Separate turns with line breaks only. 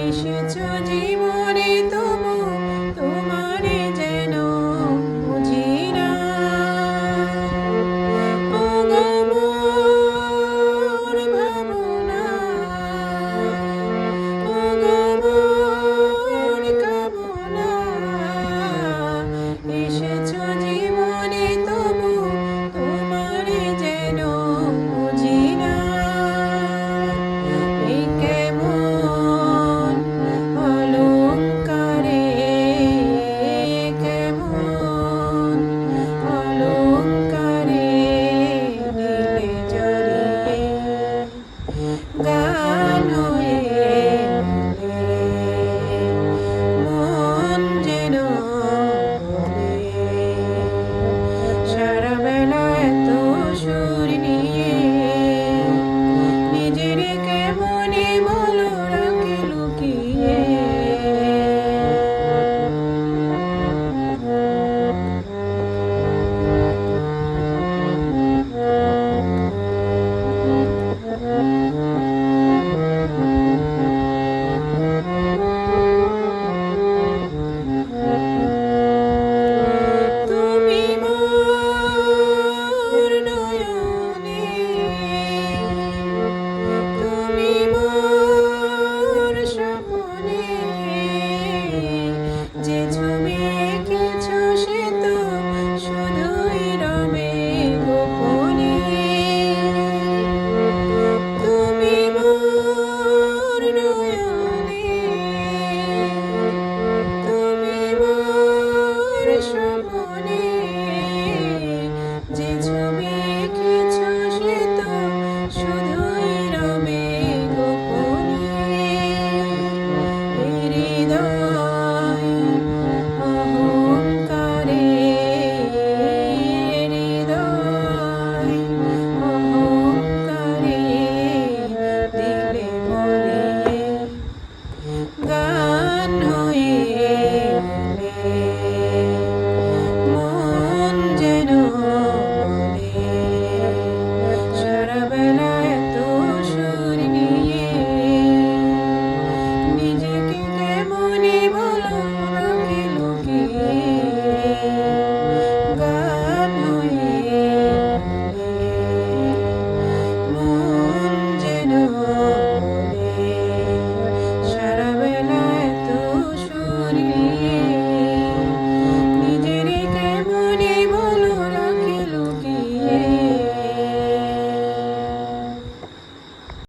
এসেছো জীবনে তবু তোমারে যেন বুঝি না। ও গো মোর ভাবনা, ও গো মোর কামনা, এসেছো জীবনে তবু তোমারে যেন বুঝি না। এই কেমন অলংকারে, কেমন অলংকারে দিলে জড়িয়ে গান হয়ে মন যেন বলে সারা বেলা এত সুর নিয়ে নিজের কেমনে বলো রাখে লুকিয়ে। তুমি মোর নয়নে, তুমি মোর স্বপনে, যে ছবি এঁকেছো সে তো শুধুই রবে গোপনে। তুমি মোর নয়নে, তুমি মোর স্বপনে, যে ছবি এঁকেছো সে তো শুধুই রবে গোপনে। এই হৃদয় অহংকারে, হৃদয় অহংকারে দিলে ভরিয়ে